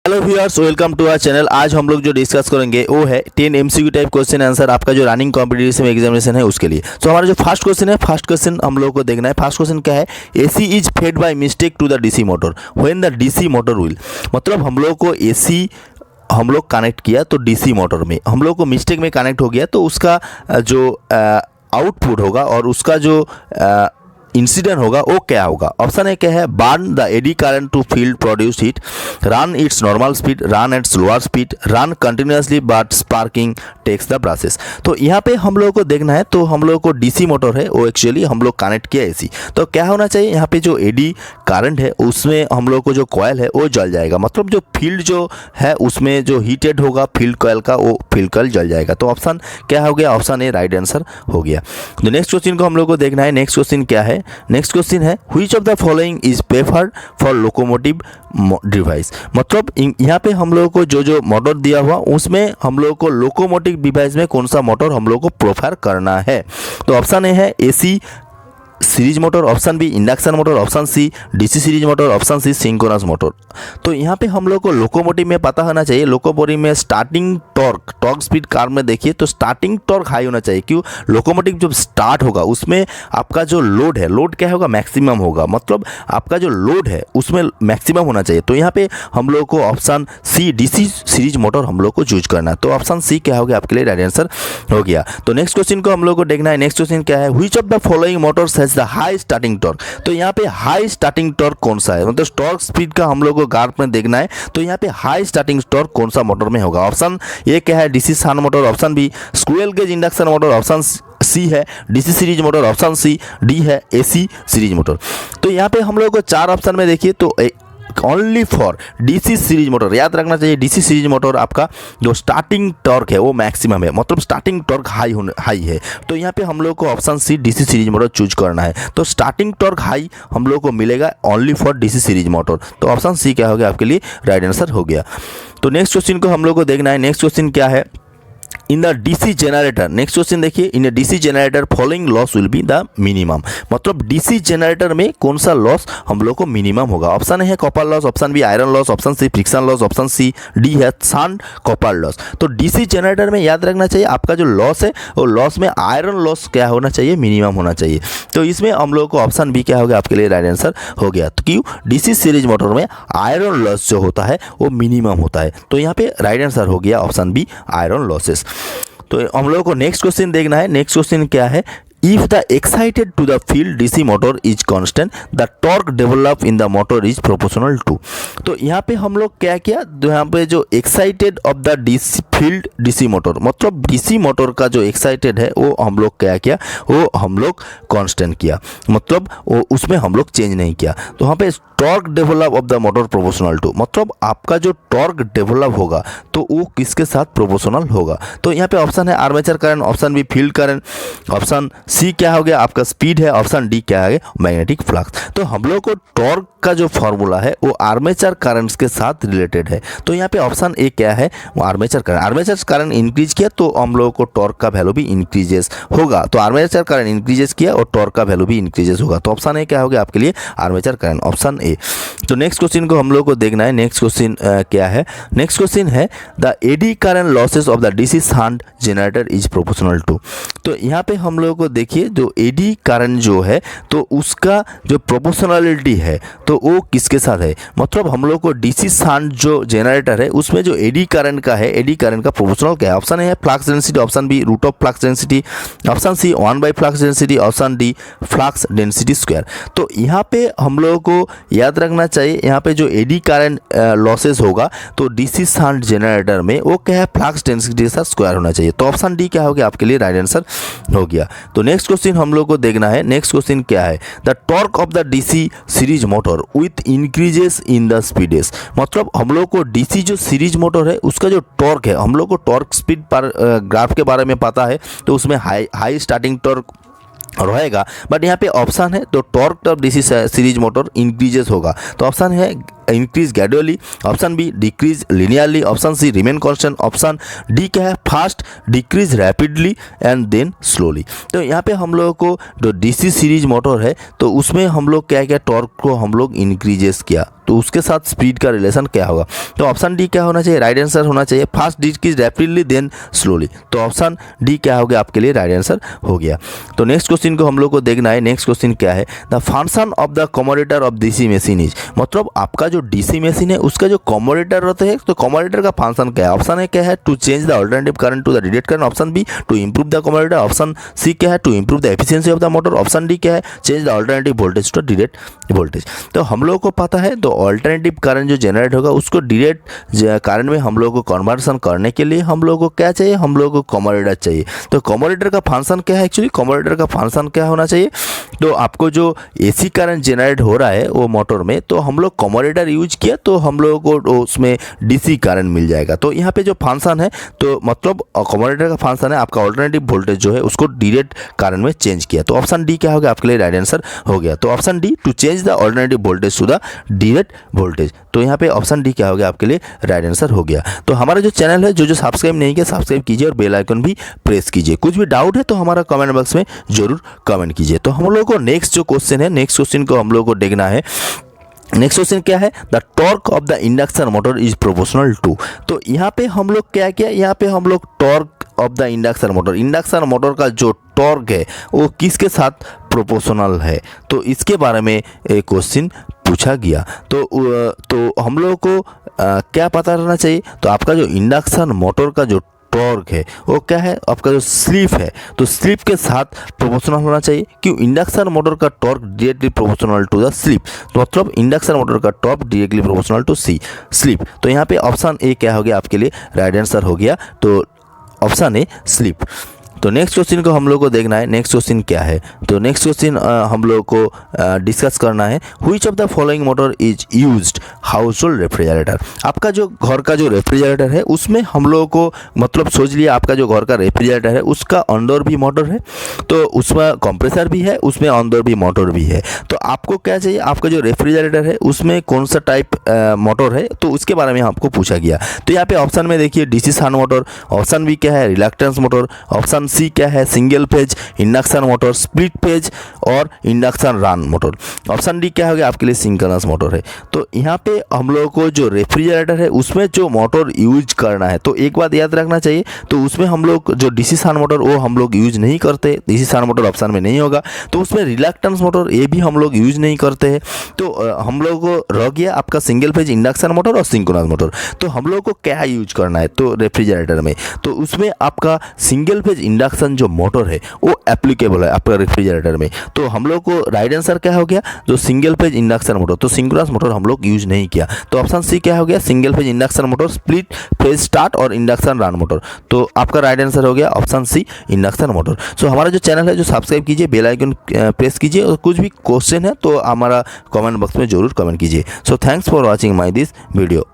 Hello viewers, welcome to our channel. आज हम लोग जो डिस्कस करेंगे वो है 10 एमसीक्यू टाइप क्वेश्चन आंसर आपका जो रनिंग कॉम्पिटिटिव एग्जामिनेशन है उसके लिए। तो हमारा जो फर्स्ट क्वेश्चन है, फर्स्ट क्वेश्चन हम लोग को देखना है। फर्स्ट क्वेश्चन क्या है? AC is fed by mistake to the DC motor when the DC motor wheel. मतलब हम लोग को एसी हम लोग कनेक्ट किया तो डीसी मोटर में हम लोग को मिस्टेक में कनेक्ट हो गया, तो उसका जो आउटपुट होगा और उसका जो इंसिडेंट होगा वो क्या होगा। ऑप्शन ए क्या है? Burn the eddy current to field produce heat, run its normal speed, run at slower speed, run continuously but sparking takes the process. तो यहाँ पे हम लोगों को देखना है, तो हम लोगों को डीसी मोटर है वो एक्चुअली हम लोग कनेक्ट किया एसी, तो क्या होना चाहिए यहाँ पे? जो एडी करंट है उसमें हम लोग को जो कॉयल है वो जल जाएगा, मतलब जो फील्ड जो है उसमें जो हीटेड होगा फील्ड कॉयल का वो फील्ड कॉयल जल जाएगा। तो ऑप्शन क्या हो गया? ऑप्शन ए राइट आंसर हो गया। तो नेक्स्ट क्वेश्चन को हम लोग को देखना है। नेक्स्ट क्वेश्चन क्या है? नेक्स्ट क्वेश्चन है which of the following is preferred for locomotive device. मतलब यहाँ पे हम लोगों को जो मोटर दिया हुआ उसमें हम लोगों को लोकोमोटिव डिवाइस में कौन सा मोटर हम लोगों को प्रेफर करना है। तो ऑप्शन ए है AC series motor, option B induction motor, option C DC series motor, option C synchronous motor. तो यहाँ पे हम लोग को लोकोमोटिव में पता होना चाहिए, लोकोमोटिव में स्टार्टिंग टॉर्क स्पीड कार में देखिए तो स्टार्टिंग टॉर्क हाई होना चाहिए। क्यों? लोकोमोटिव जब स्टार्ट होगा उसमें आपका जो लोड है, लोड क्या होगा? मैक्सिमम होगा, मतलब आपका जो लोड है उसमें मैक्सिमम होना चाहिए। तो यहाँ पे हम लोग को option C DC series motor हम लोग को चूज करना है। तो ऑप्शन सी क्या हो गया आपके लिए? राइट आंसर हो गया। तो नेक्स्ट क्वेश्चन को हम लोग को देखना है। नेक्स्ट क्वेश्चन क्या है? Which of the following Motors has the high starting torque. तो यहाँ पे हाई स्टार्टिंग टॉर्क कौन सा है? मतलब टॉर्क स्पीड का हम लोग को ग्राफ में देखना है, तो यहाँ पे हाई स्टार्टिंग टॉर्क कौन सा मोटर में होगा। ऑप्शन ए क्या है? DC shunt motor, option B squirrel cage induction motor, option C है DC series motor, option C D है एसी सीरीज मोटर। तो यहाँ पे हम लोग को चार ऑप्शन में देखिए तो only for DC series motor याद रखना चाहिए। डीसी सीरीज मोटर आपका जो स्टार्टिंग टॉर्क है वो मैक्सिमम है, मतलब स्टार्टिंग टॉर्क हाई है। तो यहाँ पे हम लोग को option C DC series motor choose करना है। तो स्टार्टिंग टॉर्क हाई हम लोग को मिलेगा only for DC series motor. तो ऑप्शन सी क्या हो गया आपके लिए? राइट आंसर हो गया। तो नेक्स्ट क्वेश्चन को हम लोग को देखना है। नेक्स्ट क्वेश्चन क्या है? In the DC generator, next question देखिए, in a DC generator following loss will be the minimum. मतलब डीसी जनरेटर में कौन सा लॉस हम लोग को मिनिमम होगा। ऑप्शन है copper loss, option B iron loss, option C friction loss, option C D है सन कॉपर लॉस। तो डीसी जनरेटर में याद रखना चाहिए आपका जो लॉस है वो लॉस में आयरन लॉस क्या होना चाहिए? मिनिमम होना चाहिए। तो इसमें हम लोग को ऑप्शन बी क्या हो गया आपके लिए? राइट आंसर हो गया। तो क्यों? डीसी सीरीज मोटर में आयरन लॉस जो होता है वो मिनिमम होता है। तो यहाँ पे राइट आंसर हो गया ऑप्शन बी आयरन लॉसेस। तो हम लोगों को नेक्स्ट क्वेश्चन देखना है। नेक्स्ट क्वेश्चन क्या है? If the excited to the field DC motor is constant, the torque developed in the motor is proportional to। तो यहाँ पे हम लोग क्या किया? तो यहाँ पे जो excited of the DC field DC motor, मतलब डीसी मोटर का जो एक्साइटेड है वो हम लोग क्या किया? वो हम लोग कांस्टेंट किया, मतलब वो उसमें हम लोग चेंज नहीं किया। तो यहाँ पे torque develop of the motor proportional to, मतलब आपका जो टॉर्क डेवलप होगा तो वो किसके साथ प्रोपोर्शनल होगा। तो यहाँ पे ऑप्शन है armature current, option B field current, option C क्या हो गया आपका स्पीड है, ऑप्शन डी क्या है? Magnetic flux. तो हम लोग को टॉर्क का जो फॉर्मूला है वो आर्मेचर करंट्स के साथ रिलेटेड है। तो यहाँ पे ऑप्शन ए क्या है? वो armature current. Armature current increase किया तो हम लोगों को टॉर्क का वैल्यू भी इंक्रीजेस होगा। तो आर्मेचर करंट इंक्रीजेस किया और टॉर्क का वैल्यू भी इंक्रीजेस होगा। तो ऑप्शन ए क्या हो गया आपके लिए? Armature current, option A. तो नेक्स्ट क्वेश्चन को हम लोग को देखना है। नेक्स्ट क्वेश्चन क्या है? नेक्स्ट क्वेश्चन है the eddy current losses of the DC shunt generator is proportional to. तो यहाँ पे हम लोगों को देखिए जो एडी करंट जो है तो उसका जो प्रोपोर्शनलिटी है तो वो किसके साथ है। मतलब हम लोग को डीसी शंट जो जनरेटर है उसमें जो एडी करंट का है, एडी करंट का प्रोपोर्शनल क्या है? ऑप्शन है flux density, option B root of flux density, option C 1/, flux density, option D flux density square. तो यहाँ पे हम लोगों को याद रखना चाहिए, यहाँ पे जो एडी करंट लॉसेस होगा तो डीसी शंट जनरेटर में वो क्या है? फ्लक्स डेंसिटी के साथ स्क्वायर होना चाहिए। तो ऑप्शन डी क्या हो गया आपके लिए? राइट आंसर हो गया। तो नेक्स्ट क्वेश्चन हम लोग को देखना है। नेक्स्ट क्वेश्चन क्या है? The torque of the DC series motor with increases in the speeds. मतलब हम लोग को डीसी जो सीरीज मोटर है उसका जो टॉर्क है, हम लोग को टॉर्क स्पीड पर ग्राफ के बारे में पता है तो उसमें हाई स्टार्टिंग टॉर्क रहेगा, बट यहाँ पे ऑप्शन है तो torque of DC series motor increases होगा। तो ऑप्शन है increase gradually, option B decrease linearly, option C remain constant, option D क्या है fast, decrease rapidly and then slowly. तो यहाँ पे हम लोगों को जो डीसी सीरीज मोटर है तो उसमें हम लोग क्या किया, टॉर्क को हम लोग इंक्रीजेस किया, तो उसके साथ स्पीड का रिलेशन क्या होगा। तो ऑप्शन डी क्या होना चाहिए, राइट आंसर होना चाहिए fast, decrease rapidly then slowly. तो ऑप्शन डी क्या हो गया आपके लिए, राइट आंसर हो गया। तो नेक्स्ट क्वेश्चन को हम लोग को देखना है। नेक्स्ट क्वेश्चन क्या है, the function of the commutator of DC machine is, मतलब आपका जो डीसी मशीन है उसका जो कमोडेटर रहते हैं तो कमोडेटर का फंक्शन क्या है। ऑप्शन ए क्या है, to change the alternative current to the rated current, option B to improve the commutator, option C क्या है, to improve the efficiency of the motor, option D क्या है, change the alternative voltage to direct voltage. तो हम लोग को पता है तो अल्टरनेटिव करंट जो जनरेट होगा उसको डायरेक्ट करंट में हम लोग को कन्वर्सन करने के लिए हम लोग को क्या चाहिए, हम लोग को कमोडेटर चाहिए। तो कमोडेटर का फंक्शन क्या है, एक्चुअली कमोडेटर का फंक्शन क्या होना चाहिए, तो आपको जो एसी करंट जनरेट हो रहा है वो मोटर में, तो हम लोग कमोडेटर यूज किया तो हम लोग को उसमें डीसी करंट मिल जाएगा। तो यहाँ पे जो फंक्शन है तो मतलब कमोडेटर का फंक्शन है आपका अल्टरनेटिव वोल्टेज जो है उसको डायरेक्ट करंट में चेंज किया। तो ऑप्शन डी क्या हो गया आपके लिए, राइट आंसर हो गया। तो option D to change the alternative voltage to the direct voltage. तो यहाँ पे ऑप्शन डी क्या हो गया आपके लिए, राइट आंसर हो गया। तो हमारा जो चैनल है जो सब्सक्राइब नहीं किया सब्सक्राइब कीजिए और बेल आइकन भी प्रेस कीजिए। कुछ भी डाउट है तो हमारा कमेंट बॉक्स में जरूर कमेंट कीजिए। तो हम लोग को नेक्स्ट जो क्वेश्चन है, नेक्स्ट क्वेश्चन को हम लोग को देखना है। नेक्स्ट क्वेश्चन क्या है, the torque of the induction motor is proportional to. तो यहाँ पे हम लोग क्या किया, यहाँ पे हम लोग torque of the induction motor का जो टॉर्क है वो किसके साथ प्रोपोर्शनल है, तो इसके बारे में एक क्वेश्चन पूछा गया। तो हम लोग को क्या पता रहना चाहिए, तो आपका जो इंडक्शन मोटर का जो टॉर्क है वो क्या है, आपका जो स्लिप है तो स्लिप के साथ प्रोपोर्शनल होना चाहिए। क्यों, इंडक्शन मोटर का torque directly proportional to the slip, तो मतलब इंडक्शन मोटर का torque directly proportional to slip. तो यहाँ पे ऑप्शन ए क्या हो गया आपके लिए, राइट आंसर हो गया। तो ऑप्शन ए स्लिप। तो नेक्स्ट क्वेश्चन को हम लोग को देखना है। नेक्स्ट क्वेश्चन क्या है, तो नेक्स्ट क्वेश्चन हम लोग को डिस्कस करना है। Which of the following motor is used house hold refrigerator. आपका जो घर का जो रेफ्रिजरेटर है उसमें हम लोग को मतलब सोच लिया आपका जो घर का रेफ्रिजरेटर है उसका अंदर भी मोटर है, तो उसमें कंप्रेसर भी है, उसमें अंदर भी मोटर भी है। तो आपको क्या चाहिए, आपका जो रेफ्रिजरेटर है उसमें कौन सा टाइप मोटर है, तो उसके बारे में आपको पूछा गया। तो यहाँ पे ऑप्शन में देखिए DC shunt motor, option B क्या है रिलक्टेंस मोटर, ऑप्शन सी क्या है single phase induction motor, split phase और induction run motor, option D क्या हो गया आपके लिए सिंक्रोनस मोटर है। तो यहाँ पे हम लोगों को जो रेफ्रिजरेटर है उसमें जो मोटर यूज करना है, तो एक बात याद रखना चाहिए, तो उसमें हम लोग जो डीसी शन मोटर वो हम लोग यूज नहीं करते, डीसी शन मोटर ऑप्शन में नहीं होगा। तो उसमें रिलक्टेंस मोटर ये भी हम लोग यूज नहीं करते हैं। तो हम लोग को रह गया आपका सिंगल फेज इंडक्शन मोटर और सिंक्रोनस मोटर। तो हम लोग को क्या यूज करना है, तो रेफ्रिजरेटर में तो उसमें आपका सिंगल फेज इंडक्शन जो मोटर है वो एप्लीकेबल है आपका रेफ्रिजरेटर में। तो हम लोग को राइट आंसर क्या हो गया, जो सिंगल फेज इंडक्शन मोटर, तो सिंक्रोनस मोटर हम लोग यूज नहीं किया। तो ऑप्शन सी क्या हो गया single phase induction motor, split phase start और इंडक्शन रन मोटर। तो आपका राइट आंसर हो गया ऑप्शन सी इंडक्शन मोटर। सो हमारा जो चैनल है जो सब्सक्राइब कीजिए, बेल आइकन प्रेस कीजिए और कुछ भी क्वेश्चन है तो हमारा कमेंट बॉक्स में जरूर कमेंट कीजिए। So thanks for watching my this video.